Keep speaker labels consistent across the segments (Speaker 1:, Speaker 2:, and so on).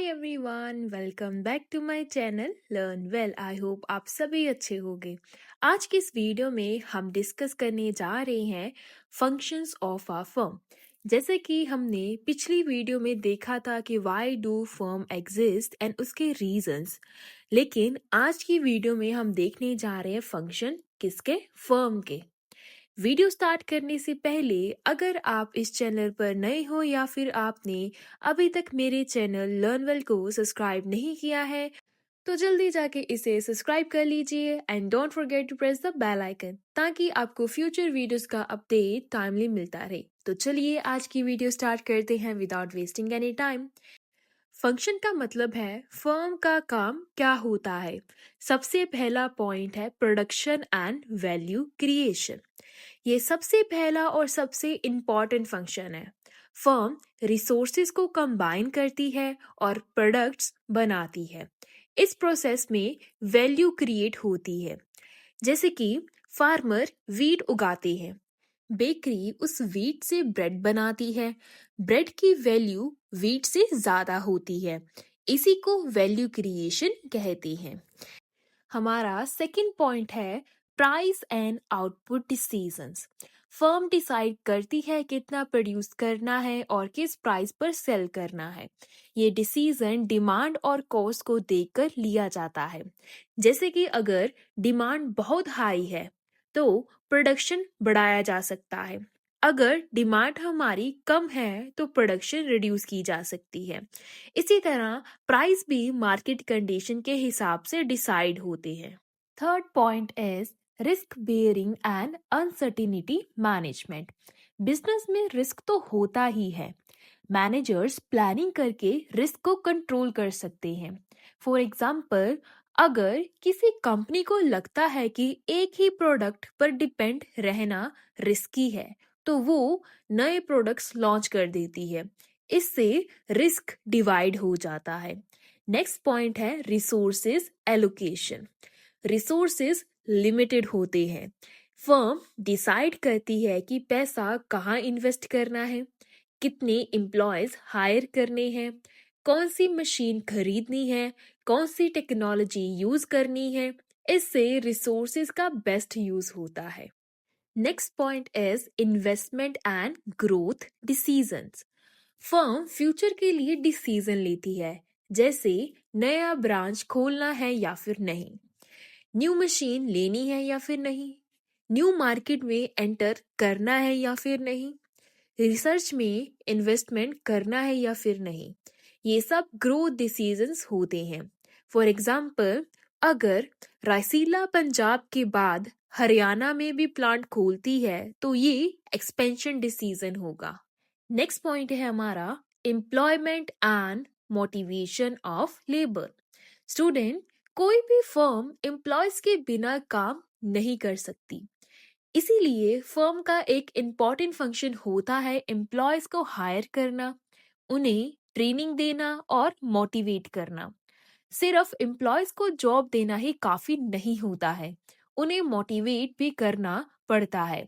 Speaker 1: Everyone, welcome back to my channel learn well. I hope आप सभी अच्छे होंगे। आज की इस वीडियो में हम डिस्कस करने जा रहे हैं फंक्शंस ऑफ अ फर्म। जैसे कि हमने पिछली वीडियो में देखा था कि why do firm exist and उसके रीजंस, लेकिन आज की वीडियो में हम देखने जा रहे हैं फंक्शन किसके, फर्म के। वीडियो स्टार्ट करने से पहले अगर आप इस चैनल पर नए हो या फिर आपने अभी तक मेरे चैनल लर्नवेल को सब्सक्राइब नहीं किया है तो जल्दी जाके इसे सब्सक्राइब कर लीजिए and don't forget to press the bell icon ताकि आपको फ्यूचर वीडियोस का अपडेट टाइमली मिलता रहे। तो चलिए आज की वीडियो स्टार्ट करते हैं without wasting any time. Function का मतलब है फर्म का काम क्या होता है। सबसे पहला पॉइंट है प्रोडक्शन एंड वैल्यू क्रिएशन। ये सबसे पहला और सबसे इम्पॉर्टेंट फंक्शन है। फर्म रिसोर्सेज को कंबाइन करती है और प्रोडक्ट्स बनाती है। इस प्रोसेस में वैल्यू क्रिएट होती है। जैसे कि फार्मर वीट उगाते हैं, बेकरी उस वीट से ब्रेड बनाती है, ब्रेड की वैल्यू वीट से ज़्यादा होती है। इसी को वैल्यू क्रिएशन कहते हैं। हमारा सेकंड पॉइंट है price and output decisions. Firm decide करती है कितना प्रोड्यूस करना है और किस प्राइस पर सेल करना है। ये डिसीजन डिमांड और कॉस्ट को देखकर लिया जाता है। जैसे कि अगर डिमांड बहुत हाई है तो प्रोडक्शन बढ़ाया जा सकता है। अगर डिमांड हमारी कम है तो प्रोडक्शन रिड्यूस की जा सकती है। इसी तरह प्राइस भी मार्केट कंडीशन के हिसाब से डिसाइड होते हैं। Third point is risk bearing and uncertainty management. Business में रिस्क तो होता ही है। मैनेजर्स प्लानिंग करके रिस्क को कंट्रोल कर सकते हैं। फॉर एग्जाम्पल, अगर किसी कंपनी को लगता है कि एक ही प्रोडक्ट पर डिपेंड रहना रिस्की है तो वो नए प्रोडक्ट्स लॉन्च कर देती है। इससे रिस्क डिवाइड हो जाता है। नेक्स्ट पॉइंट है रिसोर्सेज एलोकेशन। रिसोर्सेज लिमिटेड होते हैं। फर्म डिसाइड करती है कि पैसा कहाँ इन्वेस्ट करना है, कितने एम्प्लॉयज हायर करने हैं, कौन सी मशीन खरीदनी है, कौन सी टेक्नोलॉजी यूज करनी है। इससे रिसोर्सेज का बेस्ट यूज होता है। Next point is investment and growth decisions. Firm future के लिए डिसीजन लेती है, जैसे नया ब्रांच खोलना है या फिर नहीं, न्यू मशीन लेनी है या फिर नहीं, न्यू मार्केट में एंटर करना है या फिर नहीं, रिसर्च में इन्वेस्टमेंट करना है या फिर नहीं। ये सब ग्रोथ डिसीजंस होते हैं। फॉर एग्जाम्पल, अगर रायसीला पंजाब के बाद हरियाणा में भी प्लांट खोलती है तो ये एक्सपेंशन डिसीजन होगा। नेक्स्ट पॉइंट है हमारा employment and motivation of labour. Student, कोई भी फर्म एम्प्लॉयज के बिना काम नहीं कर सकती। इसीलिए फर्म का एक इम्पॉर्टेंट फंक्शन होता है एम्प्लॉयज को हायर करना, उन्हें ट्रेनिंग देना और मोटिवेट करना। सिर्फ एम्प्लॉयज को जॉब देना ही काफी नहीं होता है, उन्हें मोटिवेट भी करना पड़ता है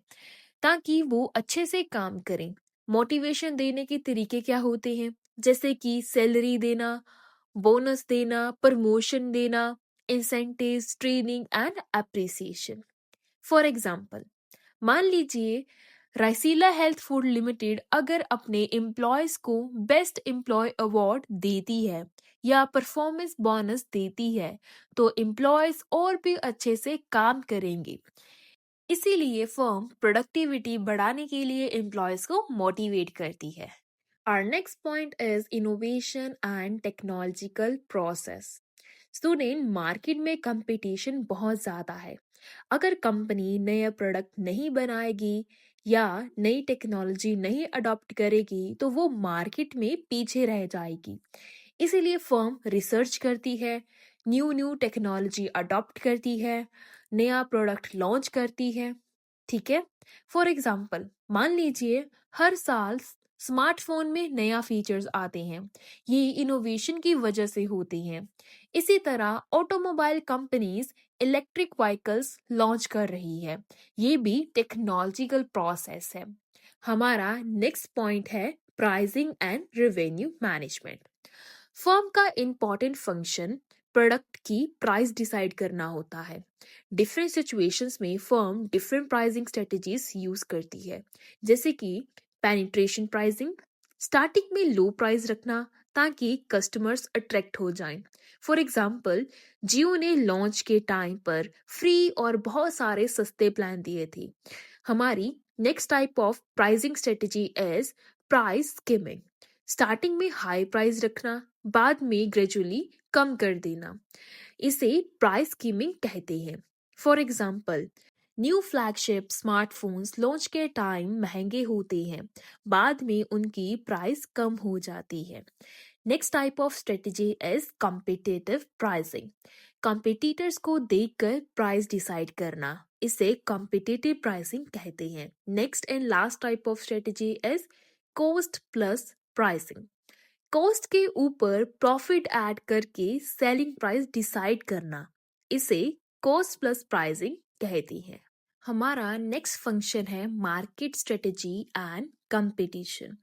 Speaker 1: ताकि वो अच्छे से काम करें। मोटिवेशन देने के तरीके क्या होते हैं, जैसे कि सैलरी देना, बोनस देना, प्रमोशन देना, incentives, training and appreciation. For example, मान लीजिए राइसीला हेल्थ फूड लिमिटेड अगर अपने एम्प्लॉयज को बेस्ट एम्प्लॉय अवार्ड देती है या परफॉर्मेंस बोनस देती है तो एम्प्लॉयज और भी अच्छे से काम करेंगे। इसीलिए फर्म प्रोडक्टिविटी बढ़ाने के लिए एम्प्लॉयज को मोटिवेट करती है। Our next point is innovation and technological process. Student, market में कंपटीशन बहुत ज़्यादा है। अगर कंपनी नया प्रोडक्ट नहीं बनाएगी या नई टेक्नोलॉजी नहीं अडॉप्ट करेगी तो वो मार्केट में पीछे रह जाएगी। इसीलिए फर्म रिसर्च करती है, न्यू न्यू टेक्नोलॉजी अडॉप्ट करती है, नया प्रोडक्ट लॉन्च करती है। ठीक है, फॉर एग्जाम्पल, मान लीजिए हर साल स्मार्टफोन में नया फीचर्स आते हैं। ये इनोवेशन की वजह से होते हैं। इसी तरह automobile companies electric vehicles launch कर रही है। ये भी टेक्नोलॉजिकल प्रोसेस है। हमारा नेक्स्ट पॉइंट है pricing and revenue management. Firm का इम्पॉर्टेंट फंक्शन प्रोडक्ट की प्राइस डिसाइड करना होता है। डिफरेंट सिचुएशंस में firm different pricing strategies use करती है, जैसे कि पेनिट्रेशन प्राइसिंग, स्टार्टिंग में लो प्राइस रखना ताकि कस्टमर्स अट्रैक्ट हो जाएं। फॉर एग्जांपल, जियो ने लॉन्च के टाइम पर फ्री और बहुत सारे सस्ते प्लान दिए थे। हमारी next type of pricing strategy is price skimming. Starting में हाई प्राइस रखना, बाद में ग्रेजुअली कम कर देना, इसे प्राइस स्कीमिंग कहते हैं। For example, new flagship smartphones launch के टाइम महंगे होते हैं, बाद में उनकी प्राइस कम हो जाती है। Next type of strategy is competitive pricing. Competitors को देखकर प्राइस डिसाइड करना, इसे कॉम्पिटिटिव प्राइसिंग कहते हैं। Next and last type of strategy is cost plus pricing. Cost के ऊपर प्रॉफिट ऐड करके सेलिंग प्राइस डिसाइड करना, इसे कॉस्ट प्लस प्राइसिंग कहती है। हमारा नेक्स्ट फंक्शन है market strategy and competition.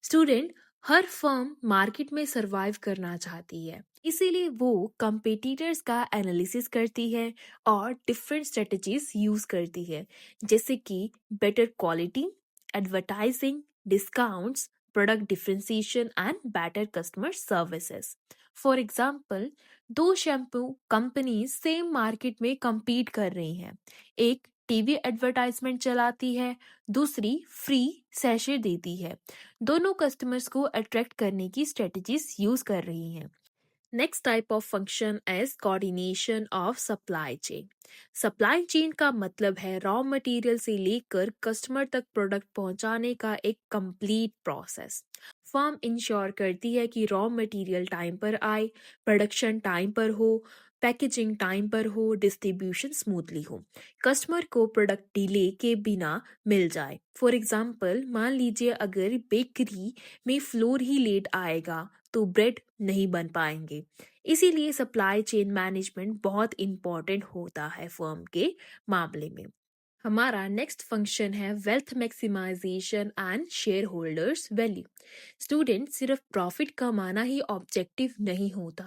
Speaker 1: Student, her firm market में सरवाइव करना चाहती है, इसीलिए वो कंपटीटर्स का एनालिसिस करती है और डिफरेंट स्ट्रेटजीज यूज करती है, जैसे कि better quality, advertising, discounts, product differentiation and better customer services. For example, दो शैम्पू कंपनीज सेम मार्केट में compete कर रही हैं। एक टीवी एडवर्टाइजमेंट चलाती है, दूसरी फ्री सैशे देती है। दोनों कस्टमर्स को अट्रैक्ट करने की स्ट्रेटजीज यूज कर रही हैं। Next type of function is coordination of supply chain. Supply chain का मतलब है रॉ मटेरियल से लेकर कस्टमर तक प्रोडक्ट पहुंचाने का एक कंप्लीट प्रोसेस। फर्म इंश्योर करती है कि रॉ मटेरियल टाइम पर आए, प्रोडक्शन टाइम पर हो, पैकेजिंग टाइम पर हो, डिस्ट्रीब्यूशन स्मूथली हो, कस्टमर को प्रोडक्ट डिले के बिना मिल जाए। फॉर एग्जाम्पल, मान लीजिए अगर बेकरी में फ्लोर ही लेट आएगा तो ब्रेड नहीं बन पाएंगे। इसीलिए सप्लाई चेन मैनेजमेंट बहुत इंपॉर्टेंट होता है फर्म के मामले में। हमारा नेक्स्ट फंक्शन है wealth maximization and shareholders value. Student, सिर्फ प्रॉफिट कमाना ही ऑब्जेक्टिव नहीं होता।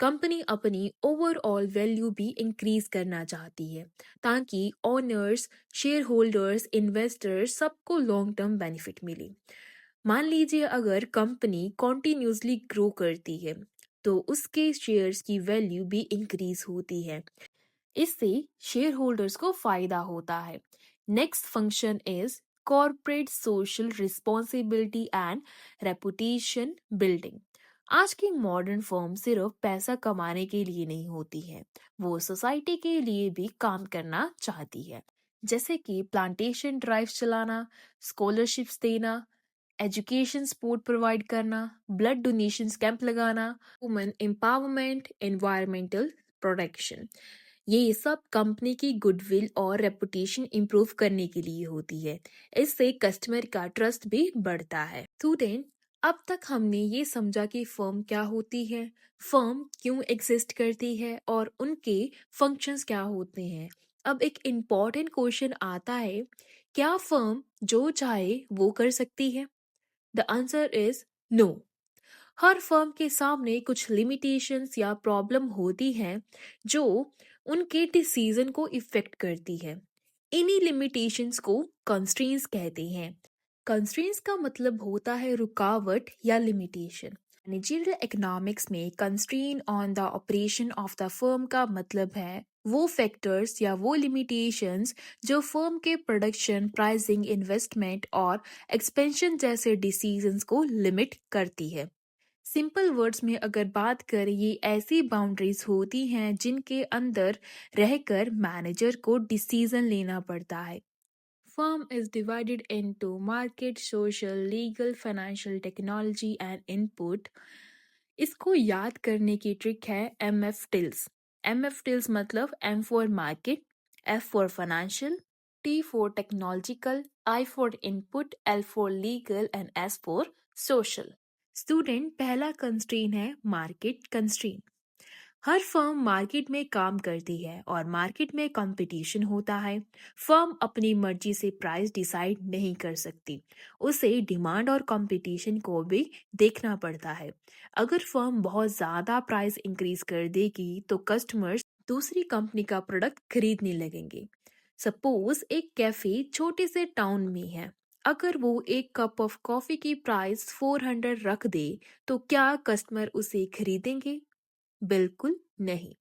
Speaker 1: कंपनी अपनी ओवरऑल वैल्यू भी इंक्रीज करना चाहती है, ताकि ओनर्स, शेयर होल्डर्स, इन्वेस्टर्स सबको लॉन्ग टर्म बेनिफिट मिले। मान लीजिए अगर कंपनी कॉन्टिन्यूसली ग्रो करती है तो उसके शेयर्स की वैल्यू भी इंक्रीज होती है, इससे शेयर होल्डर्स को फायदा होता है। Next function is corporate social responsibility and reputation building. आज की मॉडर्न फर्म सिर्फ पैसा कमाने के लिए नहीं होती है, वो सोसाइटी के लिए भी काम करना चाहती है, जैसे कि प्लांटेशन ड्राइव चलाना, स्कॉलरशिप्स देना, एजुकेशन सपोर्ट प्रोवाइड करना, ब्लड डोनेशन कैंप लगाना, वुमेन एम्पावरमेंट, एनवायरमेंटल प्रोटेक्शन। ये सब कंपनी की गुडविल और रेपुटेशन इंप्रूव करने के लिए होती है। इससे कस्टमर का ट्रस्ट भी बढ़ता है। स्टूडेंट, अब तक हमने ये समझा कि फर्म क्या होती है, फर्म क्यों एग्जिस्ट करती है और उनके फंक्शंस क्या होते हैं। अब एक इम्पॉर्टेंट क्वेश्चन आता है, क्या फर्म जो चाहे वो कर सकती है? The answer is no. हर फर्म के सामने कुछ लिमिटेशंस या प्रॉब्लम होती हैं जो उनके डिसीजन को इफेक्ट करती है। इन्हीं लिमिटेशंस को कंस्ट्रेंट्स कहते हैं। कंस्ट्रेंट्स का मतलब होता है रुकावट या लिमिटेशन। मैनेजरियल इकोनॉमिक्स में constraint on the operation of the firm का मतलब है वो फैक्टर्स या वो लिमिटेशंस जो फर्म के प्रोडक्शन, प्राइसिंग, इन्वेस्टमेंट और एक्सपेंशन जैसे डिसीजंस को लिमिट करती है। सिंपल वर्ड्स में अगर बात करें, ये ऐसी बाउंड्रीज होती हैं जिनके अंदर रहकर मैनेजर को डिसीजन लेना पड़ता है। Firm is divided into market, social, legal, financial, technology and input. इसको याद करने की ट्रिक है एमएफ टिल्स। एमएफ टिल्स मतलब M for market, F for financial, T for technological, I for input, L for legal and S for social. Student, पहला कंस्ट्रेन है मार्केट कंस्ट्रेन। हर फर्म मार्केट में काम करती है और मार्केट में कंपटीशन होता है। फर्म अपनी मर्जी से प्राइस डिसाइड नहीं कर सकती। उसे डिमांड और कंपटीशन को भी देखना पड़ता है। अगर फर्म बहुत ज़्यादा प्राइस इंक्रीज कर देगी तो कस्टमर्स दूसरी कंपनी का प्रोडक्ट खरीदने लगेंगे। सपोज एक कैफे छोटे से टाउन में है। अगर वो एक कप ऑफ कॉफी की प्राइस 400 रख दे तो क्या कस्टमर उसे खरीदेंगे? बिल्कुल नहीं,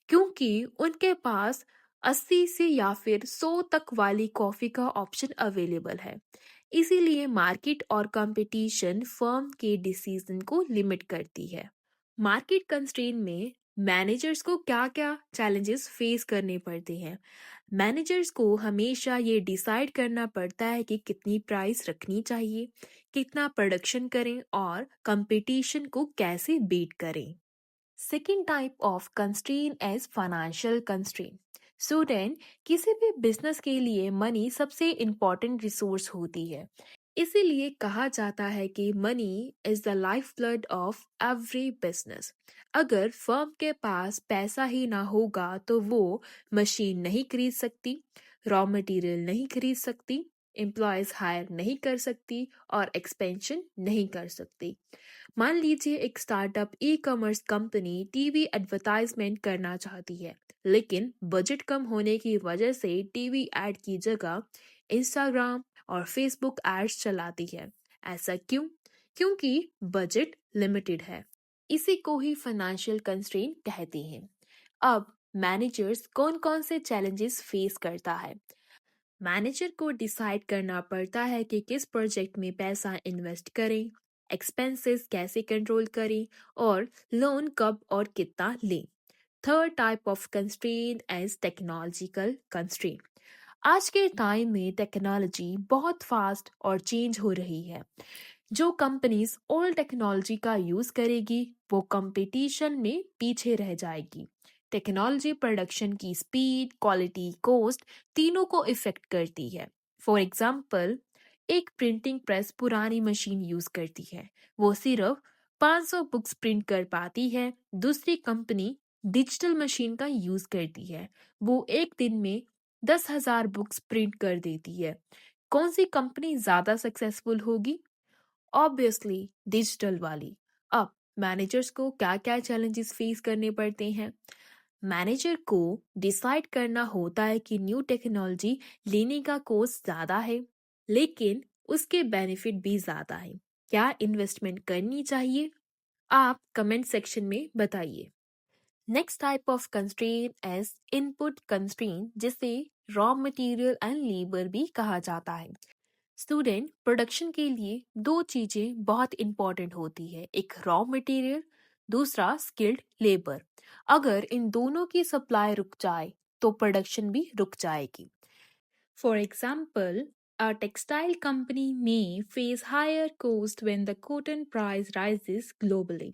Speaker 1: क्योंकि उनके पास 80 से या फिर 100 तक वाली कॉफी का ऑप्शन अवेलेबल है। इसीलिए मार्केट और कंपटीशन फर्म के डिसीजन को लिमिट करती है। मार्केट कंस्ट्रेंट में मैनेजर्स को क्या-क्या चैलेंजेस फेस करने पड़ते हैं? मैनेजर्स को हमेशा ये डिसाइड करना पड़ता है कि कितनी प्राइस रखनी चाहिए, कितना प्रोडक्शन करें और कंपटीशन को कैसे बीट करें। Second type of constraint is financial constraint. Student, किसी भी बिजनेस के लिए मनी सबसे इम्पोर्टेंट रिसोर्स होती है। इसीलिए कहा जाता है कि money is the life blood of every business. अगर फर्म के पास पैसा ही ना होगा तो वो मशीन नहीं खरीद सकती, रॉ मटेरियल नहीं खरीद सकती, एम्प्लॉयज हायर नहीं कर सकती और एक्सपेंशन नहीं कर सकती। मान लीजिए एक startup e commerce company TV advertisement करना चाहती है, लेकिन बजट कम होने की वजह से टीवी एड की जगह इंस्टाग्राम और फेसबुक एड्स चलाती है। ऐसा क्यों? क्योंकि बजट लिमिटेड है। इसी को ही फाइनेंशियल कंस्ट्रेंट कहते हैं। अब मैनेजर्स कौन कौन से चैलेंजेस फेस करता है? मैनेजर को डिसाइड करना पड़ता है कि किस प्रोजेक्ट में पैसा इन्वेस्ट करें, एक्सपेंसेस कैसे कंट्रोल करें और लोन कब और कितना लें। Third type of constraint is technological constraint. आज के टाइम में टेक्नोलॉजी बहुत फास्ट और चेंज हो रही है। जो कंपनीज ओल्ड टेक्नोलॉजी का यूज करेगी वो कंपटीशन में पीछे रह जाएगी। टेक्नोलॉजी प्रोडक्शन की स्पीड, क्वालिटी, कॉस्ट तीनों को इफेक्ट करती है। फॉर एग्जाम्पल, एक प्रिंटिंग प्रेस पुरानी मशीन यूज करती है, वो सिर्फ 500 बुक्स प्रिंट कर पाती है। दूसरी कंपनी डिजिटल मशीन का यूज करती है, वो एक दिन में 10,000 बुक्स प्रिंट कर देती है। कौन सी कंपनी ज्यादा सक्सेसफुल होगी? ऑब्वियसली डिजिटल वाली। अब मैनेजर्स को क्या क्या चैलेंजेस फेस करने पड़ते हैं? मैनेजर को डिसाइड करना होता है कि न्यू टेक्नोलॉजी लेने का कॉस्ट ज़्यादा है, लेकिन उसके बेनिफिट भी ज़्यादा है। क्या इन्वेस्टमेंट करनी चाहिए? आप कमेंट सेक्शन में बताइए। Next type of constraint is input constraint, जिसे रॉ मटेरियल एंड लेबर भी कहा जाता है। स्टूडेंट, प्रोडक्शन के लिए दो चीजें बहुत इंपॉर्टेंट होती है, एक रॉ मटेरियल, दूसरा स्किल्ड लेबर। अगर इन दोनों की सप्लाई रुक जाए तो प्रोडक्शन भी रुक जाएगी। For example, a textile company may face higher cost when the cotton price rises globally.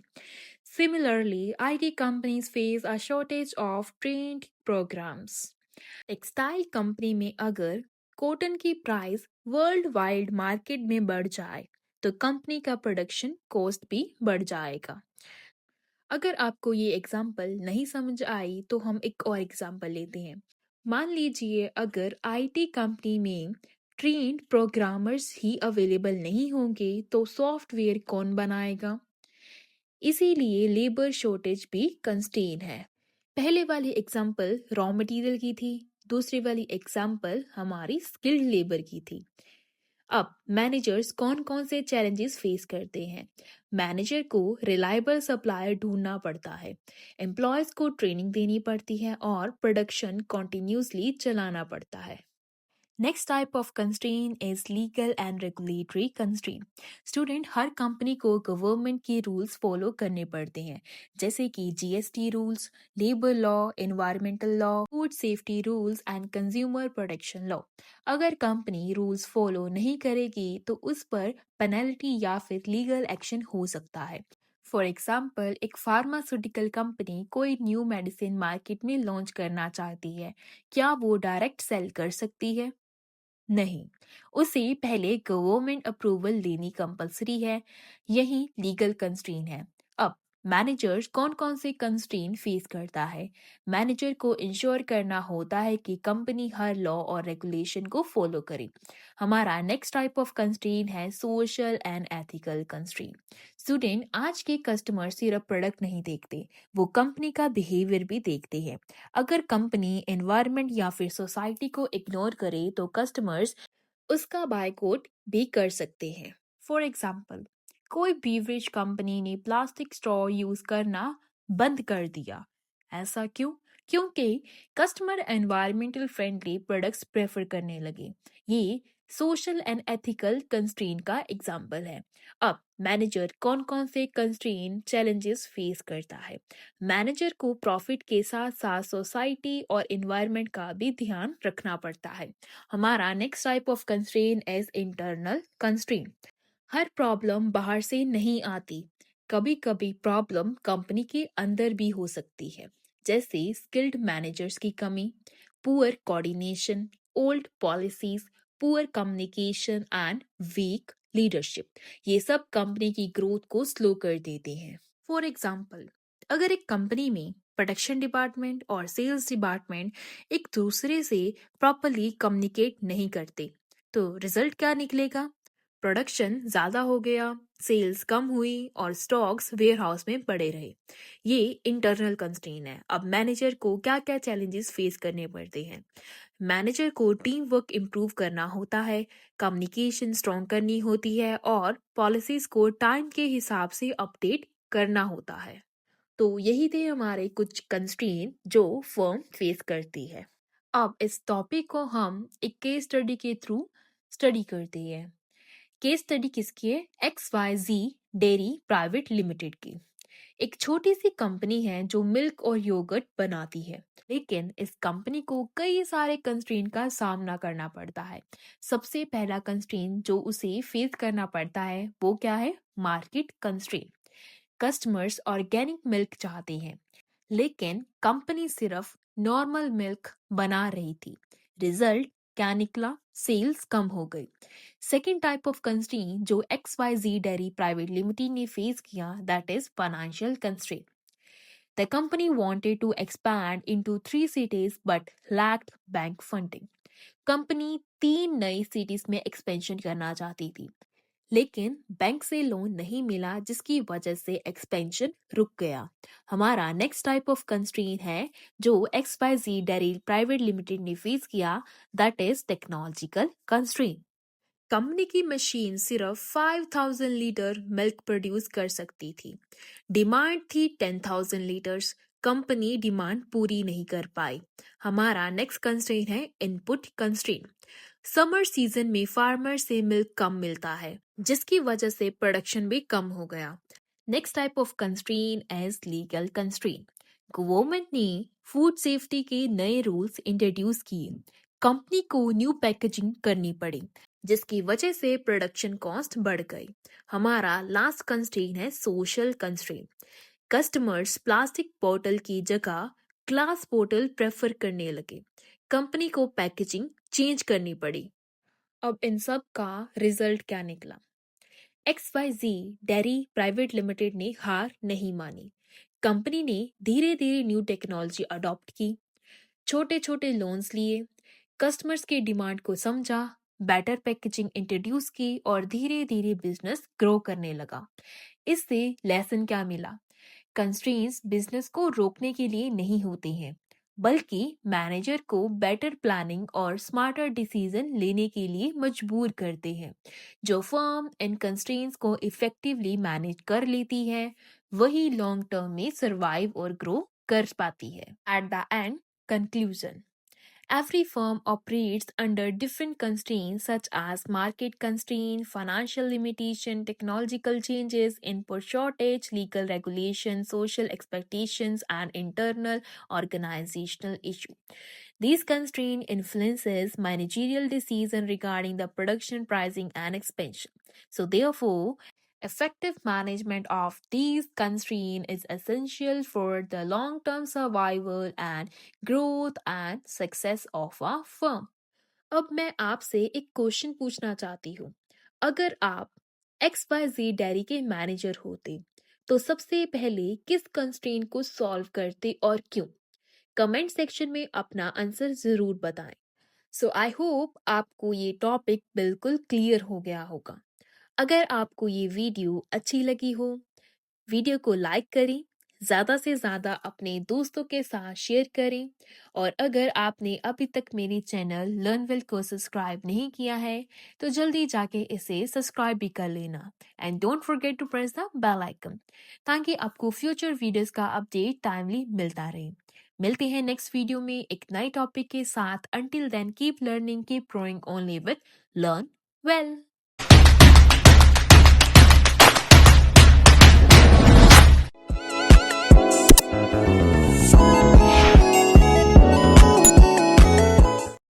Speaker 1: Similarly, IT companies face a shortage of trained programs. Textile company में अगर कॉटन की प्राइस वर्ल्ड वाइड मार्केट में बढ़ जाए तो company का production cost भी बढ़ जाएगा। अगर आपको ये एग्जाम्पल नहीं समझ आई तो हम एक और एग्जाम्पल लेते हैं। मान लीजिए अगर आईटी कंपनी में ट्रेन्ड प्रोग्रामर्स ही अवेलेबल नहीं होंगे तो सॉफ्टवेयर कौन बनाएगा? इसीलिए लेबर शॉर्टेज भी कंस्ट्रेन है। पहले वाली एग्जाम्पल रॉ मटेरियल की थी, दूसरी वाली एग्जाम्पल हमारी स्किल्ड लेबर की थी। अब मैनेजर्स कौन कौन से चैलेंजेस फेस करते हैं? मैनेजर को रिलायबल सप्लायर ढूंढना पड़ता है, एम्प्लॉयज को ट्रेनिंग देनी पड़ती है और प्रोडक्शन कॉन्टिन्यूसली चलाना पड़ता है। Next type of constraint is legal and regulatory constraint. Student, her company को गवर्नमेंट के रूल्स फॉलो करने पड़ते हैं, जैसे कि GST rules, labour law, environmental law, food safety rules and consumer protection law. अगर कंपनी रूल्स फॉलो नहीं करेगी तो उस पर पेनल्टी या फिर लीगल एक्शन हो सकता है। फॉर एग्जाम्पल, एक फार्मास्यूटिकल कंपनी कोई न्यू मेडिसिन मार्केट में लॉन्च करना चाहती है, क्या वो डायरेक्ट सेल कर सकती है? नहीं, उसे पहले गवर्नमेंट अप्रूवल लेनी कंपलसरी है। यही लीगल कंस्ट्रेंट है। अब मैनेजर्स कौन कौन से कंस्ट्रेंट फेस करता है? मैनेजर को इंश्योर करना होता है कि कंपनी हर लॉ और रेगुलेशन को फॉलो करे। हमारा नेक्स्ट टाइप ऑफ कंस्ट्रेंट है social and ethical constraint. Student, आज के कस्टमर सिर्फ प्रोडक्ट नहीं देखते, वो कंपनी का बिहेवियर भी देखते हैं। अगर कंपनी एनवायरनमेंट या फिर सोसाइटी को इग्नोर करे तो कस्टमर्स उसका बायकॉट भी कर सकते हैं। फॉर एग्जाम्पल, कोई बीवरेज कंपनी ने प्लास्टिक स्ट्रॉ यूज करना बंद कर दिया। ऐसा क्यों? क्योंकि customer environmental friendly products prefer करने लगे। ये सोशल एंड एथिकल कंस्ट्रेंट का एग्जाम्पल है। अब मैनेजर कौन कौन से कंस्ट्रेंट चैलेंजेस फेस करता है? मैनेजर को प्रॉफिट के साथ साथ सोसाइटी और एनवायरनमेंट का भी ध्यान रखना पड़ता है। हमारा next type of constraint is internal constraint. Her problem बाहर से नहीं आती, कभी कभी प्रॉब्लम कंपनी के अंदर भी हो सकती है, जैसे स्किल्ड मैनेजर्स की कमी, poor coordination, old policies, poor communication and weak leadership. ये सब कंपनी की ग्रोथ को स्लो कर देते हैं। फॉर एग्जाम्पल, अगर एक कंपनी में प्रोडक्शन डिपार्टमेंट और सेल्स डिपार्टमेंट एक दूसरे से प्रॉपरली कम्युनिकेट नहीं करते, तो रिजल्ट क्या निकलेगा? प्रोडक्शन ज़्यादा हो गया, सेल्स कम हुई और स्टॉक्स वेयर हाउस में पड़े रहे। ये इंटरनल कंस्ट्रेंट है। अब मैनेजर को क्या क्या चैलेंजेस फेस करने पड़ते हैं? मैनेजर को टीम वर्क इम्प्रूव करना होता है, कम्युनिकेशन स्ट्रॉन्ग करनी होती है और पॉलिसीज को टाइम के हिसाब से अपडेट करना होता है। तो यही थे हमारे कुछ कंस्ट्रेंट जो फर्म फेस करती है। अब इस टॉपिक को हम एक केस स्टडी के थ्रू स्टडी करते हैं। केस स्टडी किसकी है? XYZ डेयरी प्राइवेट लिमिटेड की। एक छोटी सी कंपनी है जो मिल्क और योगर्ट बनाती है, लेकिन इस कंपनी को कई सारे कंस्ट्रेंट का सामना करना पड़ता है। सबसे पहला कंस्ट्रेंट जो उसे फेस करना पड़ता है वो क्या है? Market constraint. Customers organic milk चाहते हैं, लेकिन कंपनी सिर्फ नॉर्मल मिल्क बना रही थी। रिजल्ट क्या निकला? सेल्स कम हो गई। सेकेंड टाइप ऑफ कंस्ट्रेंट जो XYZ डेयरी प्राइवेट लिमिटेड ने फेस किया, that is financial constraint. The company wanted to expand into 3 cities but lacked bank funding. Company 3 नई सिटीज में एक्सपेंशन करना चाहती थी, लेकिन बैंक से लोन नहीं मिला, जिसकी वजह से एक्सपेंशन रुक गया। हमारा नेक्स्ट टाइप ऑफ कंस्ट्रेंट है जो XYZ डेयरी प्राइवेट लिमिटेड ने फेस किया, that is technological constraint. Company की मशीन सिर्फ 5000 लीटर मिल्क प्रोड्यूस कर सकती थी। डिमांड थी 10,000 लीटर्स। कंपनी डिमांड पूरी नहीं कर पाई। हमारा नेक्स्ट कंस्ट्रेंट है इनपुट कंस्ट्रेंट। समर सीजन में फार्मर से मिल्क कम मिलता है, जिसकी वजह से प्रोडक्शन भी कम हो गया। Next type of constraint as legal constraint. Government ने फूड सेफ्टी के नए रूल्स इंट्रोड्यूस किए। कंपनी को न्यू पैकेजिंग करनी पड़ी, जिसकी वजह से प्रोडक्शन कॉस्ट बढ़ गई। हमारा लास्ट कंस्ट्रेंट है सोशल कंस्ट्रेंट। कस्टमर्स प्लास्टिक बोतल की जगह ग्लास बोतल प्रेफर करने लगे। कंपनी को पैकेजिंग चेंज करनी पड़ी। अब इन सब का रिजल्ट क्या निकला? XYZ डेयरी प्राइवेट लिमिटेड ने हार नहीं मानी। कंपनी ने धीरे धीरे न्यू टेक्नोलॉजी अडॉप्ट की, छोटे छोटे लोन्स लिए, कस्टमर्स की डिमांड को समझा, बेटर पैकेजिंग इंट्रोड्यूस की और धीरे धीरे बिजनेस ग्रो करने लगा। इससे लेसन क्या मिला? कंस्ट्रेंट्स बिजनेस को रोकने के लिए नहीं होते हैं, बल्कि मैनेजर को बेटर प्लानिंग और स्मार्टर डिसीजन लेने के लिए मजबूर करते हैं। जो फर्म इन कंस्ट्रेंट्स को इफेक्टिवली मैनेज कर लेती है, वही लॉन्ग टर्म में सरवाइव और ग्रो कर पाती है। At the end, conclusion. Every firm operates under different constraints such as market constraint, financial limitation, technological changes, input shortage, legal regulation, social expectations, and internal organizational issue. These constraints influences managerial decision regarding the production, pricing, and expansion. So therefore, effective management of these constraints is essential for the long-term survival and growth and success of a firm. अब मैं आपसे एक question पूछना चाहती हूँ। अगर आप XYZ dairy के मैनेजर होते, तो सबसे पहले किस कंस्ट्रेंट को सॉल्व करते और क्यों? कमेंट सेक्शन में अपना आंसर ज़रूर बताएं। सो आई होप आपको ये टॉपिक बिल्कुल क्लियर हो गया होगा। अगर आपको ये वीडियो अच्छी लगी हो, वीडियो को लाइक करें, ज़्यादा से ज़्यादा अपने दोस्तों के साथ शेयर करें और अगर आपने अभी तक मेरे चैनल लर्न वेल को सब्सक्राइब नहीं किया है, तो जल्दी जाके इसे सब्सक्राइब भी कर लेना and don't forget to press the bell icon ताकि आपको फ्यूचर वीडियोस का अपडेट टाइमली मिलता रहे। मिलते हैं नेक्स्ट वीडियो में एक नए टॉपिक के साथ। Until then keep learning, keep growing only with learn well.